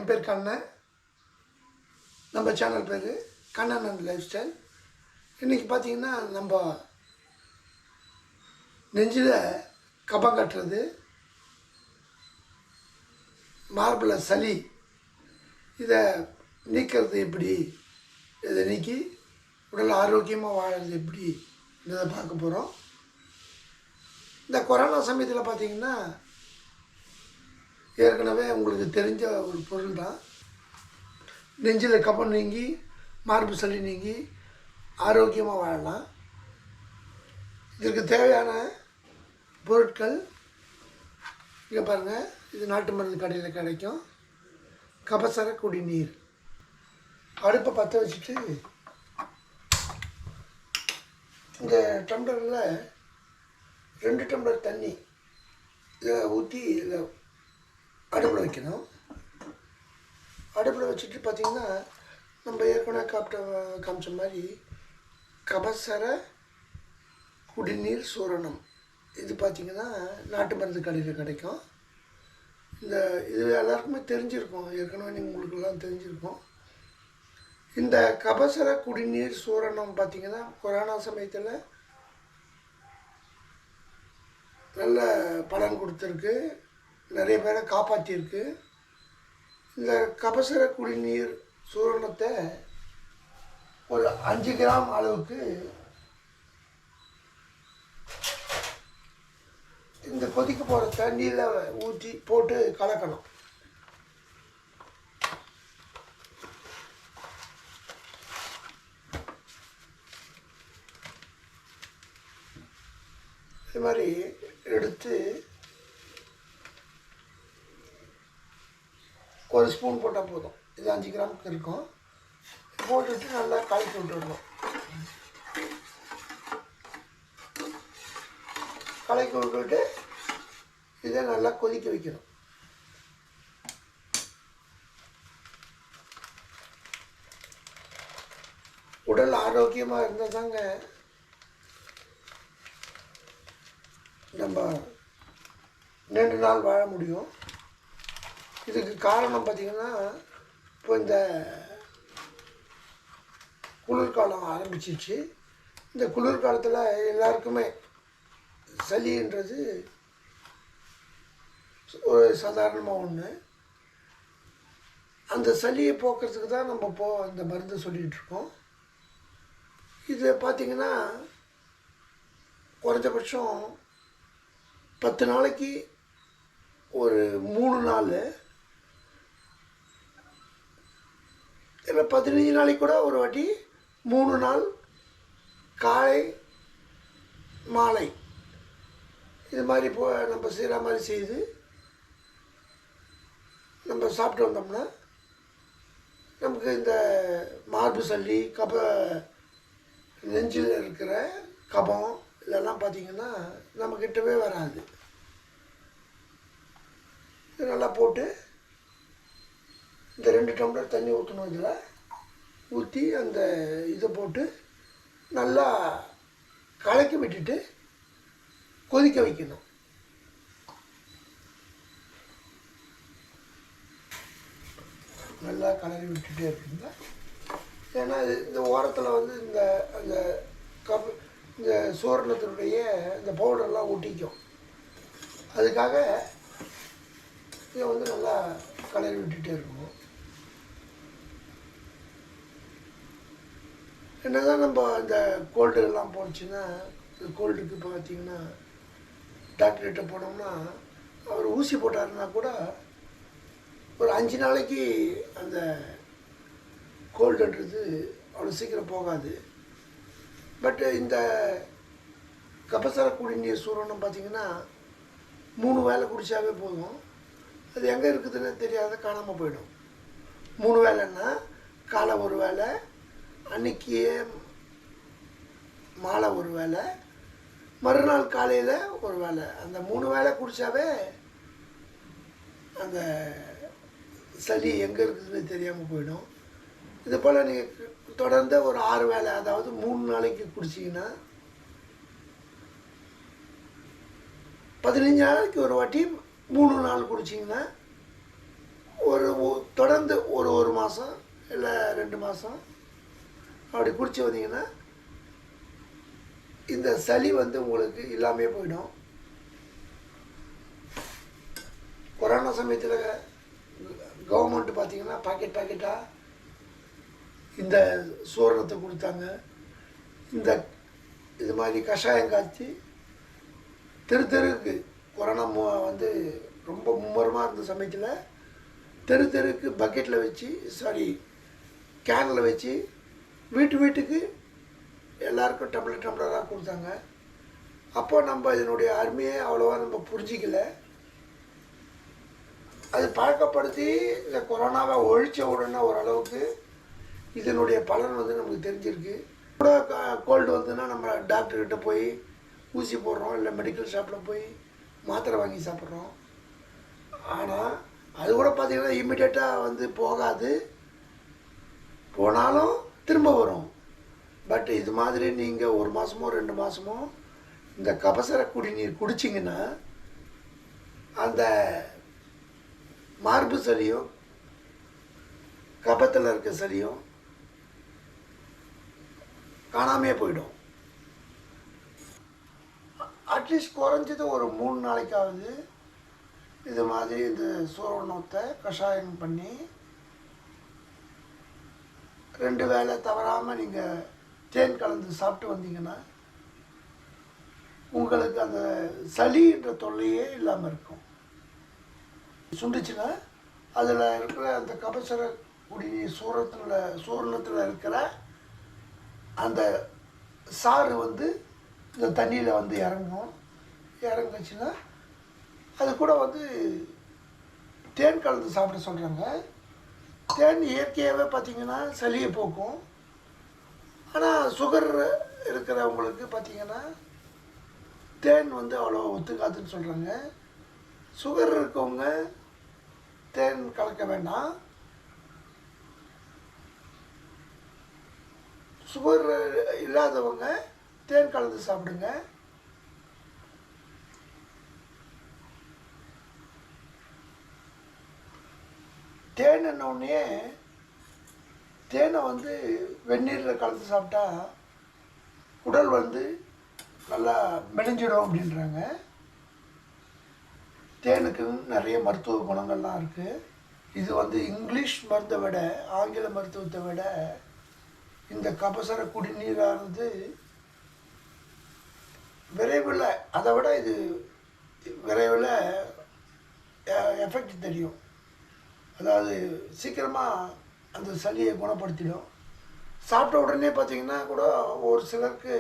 என் பேர் கண்ணன். நம்ம சேனல் பேர் கண்ணன் அண்ட் லைஃப் ஸ்டைல். இன்றைக்கி பார்த்திங்கன்னா நம்ம நெஞ்சில் கபம் கட்டுறது, மார்பில் சளி, இதை நீக்கிறது எப்படி, இதை நீக்கி உடல் ஆரோக்கியமாக வாழறது எப்படி இதை பார்க்க போகிறோம். இந்த கொரோனா சமயத்தில் பார்த்திங்கன்னா ஏற்கனவே உங்களுக்கு தெரிஞ்ச ஒரு பொருள் தான். நெஞ்சில் கபம் நீங்கி மார்பு சளி நீங்கி ஆரோக்கியமாக வாழலாம். இதற்கு தேவையான பொருட்கள் இங்கே பாருங்கள். இது நாட்டு மருந்து கடையில் கிடைக்கும். கபசர குடிநீர். அடுப்பை பற்ற வச்சுட்டு இந்த டம்ளரில் 2 டம்ளர் தண்ணி இதை ஊற்றி இதில் அடுப்பில் வைக்கணும். அடுப்பில் வச்சுட்டு பார்த்திங்கன்னா நம்ம ஏற்கனவே காமிச்ச மாதிரி கபசர குடிநீர் சூரணம் இது பார்த்திங்கன்னா நாட்டு மருந்து கடையில் கிடைக்கும். இது எல்லாருக்குமே தெரிஞ்சிருக்கும், ஏற்கனவே நீங்கள் உங்களுக்கெல்லாம் தெரிஞ்சிருக்கும். இந்த கபசர குடிநீர் சூரணம் பார்த்திங்கன்னா கொரோனா சமயத்தில் நல்ல பலன் கொடுத்துருக்கு, நிறைய பேரை காப்பாற்றிருக்கு. இந்த கபசர குடிநீர் சூரணத்தை ஒரு 5 கிராம் அளவுக்கு இந்த கொதிக்க போகிற தண்ணியில் ஊற்றி போட்டு கலக்கணும். இது மாதிரி எடுத்து ஒரு ஸ்பூன் போட்டால் போதும். இது 5 கிராமுக்கு இருக்கும். போட்டுட்டு நல்லா கலக்கி விட்டுடணும். கலக்கி விட்டுட்டு இதை நல்லா கொதிக்க வைக்கணும். உடல் ஆரோக்கியமாக இருந்தால் தாங்க நம்ம நீண்ட நாள் வாழ முடியும். இதுக்கு காரணம் பார்த்திங்கன்னா, இப்போ இந்த குளிர்காலம் ஆரம்பிச்சிச்சு. இந்த குளிர்காலத்தில் எல்லாருக்குமே சளின்றது ஒரு சாதாரணமாக ஒன்று. அந்த சளியை போக்குறதுக்கு தான் நம்ம இந்த மருந்து சொல்லிகிட்ருக்கோம். இது பார்த்திங்கன்னா குறைஞ்சபட்சம் 10 நாளைக்கு ஒரு 3 நாள், இல்லை 15 நாளைக்கு கூட ஒரு வாட்டி 3 நாள் காலை மாலை இது மாதிரி நம்ம செய்கிற மாதிரி செய்து நம்ம சாப்பிட்டு வந்தோம்னா நமக்கு இந்த மார்பு சளி, நெஞ்சில் இருக்கிற கபம் இதெல்லாம் பார்த்திங்கன்னா நம்மக்கிட்டவே வராது. இது நல்லா போட்டு இந்த 2 டம்ளர் தண்ணி ஊற்றணும். இதில் ஊற்றி அந்த இதை போட்டு நல்லா கலக்கி விட்டுட்டு கொதிக்க வைக்கணும். நல்லா கலக்கி விட்டுட்டே இருக்குங்க. ஏன்னா இந்த ஓரத்தில் வந்து அந்த இந்த சூரணத்தினுடைய இந்த பவுடர்லாம் ஒட்டிக்கும். அதுக்காக இதை வந்து நல்லா கலரி விட்டுட்டே இருக்கணும். என்ன தான் நம்ம இந்த கோல்டுலாம் போச்சுன்னா, இந்த கோல்டுக்கு பார்த்திங்கன்னா டாக்டர்கிட்ட போனோம்னா அவர் ஊசி போட்டாருன்னா கூட ஒரு 5 நாளைக்கு அந்த கோல்டுன்றது அவ்வளோ சீக்கிரம் போகாது. பட்டு இந்த கபசர குடிநீர் சூரணம் பார்த்திங்கன்னா 3 வேளை குடித்தாவே போதும். அது எங்கே இருக்குதுன்னு தெரியாத காணாமல் போயிடும். 3 வேளைன்னா காலை ஒரு வேளை, அன்றைக்கி மாலை ஒரு வேளை, மறுநாள் காலையில் ஒரு வேளை. அந்த 3 வேளை குடித்தாவே அந்த சளி எங்கே இருக்குதுன்னு தெரியாமல் போயிடும். இது போல் நீங்கள் தொடர்ந்து ஒரு 6 வேளை, அதாவது 3 நாளைக்கு குடிச்சிங்கன்னா 15 நாளைக்கு ஒரு வாட்டி 3 நாள் குடிச்சிங்கன்னா தொடர்ந்து ஒரு மாதம் இல்லை 2 மாதம் அப்படி குடிச்சு வந்தீங்கன்னா இந்த சளி வந்து உங்களுக்கு இல்லாமே போயிடும். கொரோனா சமயத்தில் கவர்மெண்ட் பார்த்திங்கன்னா பாக்கெட்டாக இந்த சூரணத்தை கொடுத்தாங்க. இது மாதிரி கஷாயம் காய்ச்சி தெருக்கு கொரோனா வந்து ரொம்ப மும்முரமாக இருந்த சமயத்தில் தெருக்கு பக்கெட்டில் வச்சு கேனில் வச்சு வீட்டுக்கு எல்லாருக்கும் டம்ளராக கொடுத்தாங்க. அப்போ நம்ம இதனுடைய அருமையை அவ்வளோவா நம்ம புரிஞ்சிக்கல. அது பழக்கப்படுத்தி இந்த கொரோனாவை ஒழித்த உடனே ஓரளவுக்கு இதனுடைய பலன் வந்து நமக்கு தெரிஞ்சிருக்கு. கூட கோல்டு வந்துன்னா நம்ம டாக்டர்கிட்ட போய் ஊசி போடுறோம், இல்லை மெடிக்கல் ஷாப்பில் போய் மாத்திரை வாங்கி சாப்பிட்றோம். ஆனால் அது கூட பார்த்திங்கன்னா இம்மிடியேட்டாக வந்து போகாது, போனாலும் திரும்ப வரும். பட் இது மாதிரி நீங்கள் 1 மாதமோ 2 மாதமோ இந்த கபசர குடிநீர் குடிச்சிங்கன்னா அந்த மார்பு சளியும் கபத்தில் இருக்க சளியும் காணாமையே போயிடும். அட்லீஸ்ட் குறைஞ்சது ஒரு 3 நாளைக்காவது இது மாதிரி இந்த சூரணத்தை கஷாயம் பண்ணி 2 வேளை தவறாமல் நீங்கள் தேன் கலந்து சாப்பிட்டு வந்தீங்கன்னா உங்களுக்கு அந்த சளின்ற தொல்லையே இல்லாமல் இருக்கும். சுண்டுச்சுன்னா அதில் இருக்கிற அந்த கபசர குடிநீர் சூரணத்தில் இருக்கிற அந்த சாறு வந்து இந்த தண்ணியில் வந்து இறங்குச்சுன்னா அது கூட வந்து தேன் கலந்து சாப்பிட சொல்கிறாங்க. தேன் இயற்கையாகவே பார்த்திங்கன்னா சளியை போக்கும். ஆனால் சுகர் இருக்கிறவங்களுக்கு பார்த்திங்கன்னா தேன் வந்து அவ்வளோ ஒத்துக்காதுன்னு சொல்கிறாங்க. சுகர் இருக்கவங்க தேன் கலக்க வேண்டாம். சுகர் இல்லாதவங்க தேன் கலந்து சாப்பிடுங்க. தேனே தேனை வந்து வெந்நீரில் கலந்து சாப்பிட்டா உடல் வந்து நல்லா மெலிஞ்சிடும் அப்படின்றாங்க. தேனுக்கு நிறைய மருத்துவ குணங்கள்லாம் இருக்குது. இது வந்து இங்கிலீஷ் மருந்தை விட ஆங்கில மருத்துவத்தை விட இந்த கபசர குடிநீரானது விரைவில் அதை விட இது விரைவில் எஃபெக்ட் தெரியும். அதாவது சீக்கிரமாக அந்த சளியை குணப்படுத்திடும். சாப்பிட்ட உடனே பார்த்திங்கன்னா கூட ஒரு சிலருக்கு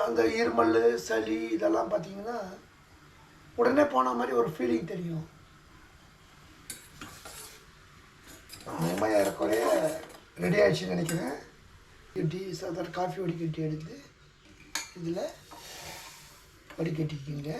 அந்த இருமல் சளி இதெல்லாம் பார்த்திங்கன்னா உடனே போன மாதிரி ஒரு ஃபீலிங் தெரியும். உண்மையாக ஏறக்குறைய ரெடி ஆகிடுச்சுன்னு நினைக்கிறேன். சாதாரண காஃபி வடிகட்டி எடுத்து இதில் வடிகட்டிக்கிங்க.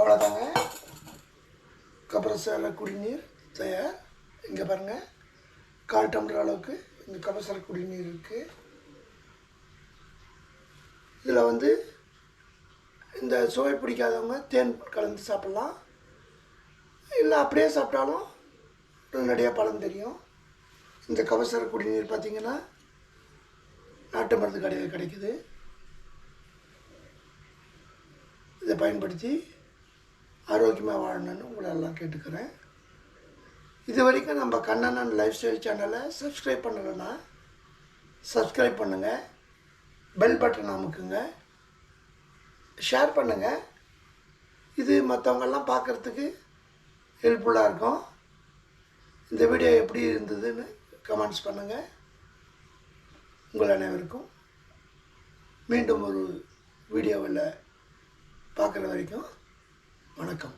அவ்வளோதாங்க, கபசர குடிநீர் தயார். இங்கே பாருங்கள், 1/4 டம்ளர் அளவுக்கு இந்த கபசர குடிநீர் இருக்குது. இதில் வந்து இந்த சுவை பிடிக்காதவங்க தேன் கலந்து சாப்பிட்லாம், இல்லை அப்படியே சாப்பிட்டாலும் உடனடியாக பலன் தெரியும். இந்த கபசர குடிநீர் பார்த்திங்கன்னா நாட்டு மருந்து கடையில் கிடைக்குது. இதை பயன்படுத்தி ஆரோக்கியமாக வாழணும்னு உங்களை எல்லாம் கேட்டுக்கிறேன். இது வரைக்கும் நம்ம கண்ணன் லைஃப் ஸ்டைல் சேனலை சப்ஸ்கிரைப் பண்ணலைன்னா சப்ஸ்கிரைப் பண்ணுங்கள், பெல் பட்டன் அமுக்குங்க, ஷேர் பண்ணுங்கள். இது மற்றவங்கெல்லாம் பார்க்குறதுக்கு ஹெல்ப்ஃபுல்லாக இருக்கும். இந்த வீடியோ எப்படி இருந்ததுன்னு கமெண்ட்ஸ் பண்ணுங்கள். உங்கள் அனைவருக்கும் மீண்டும் ஒரு வீடியோவில் பார்க்குற வரைக்கும் வணக்கம்.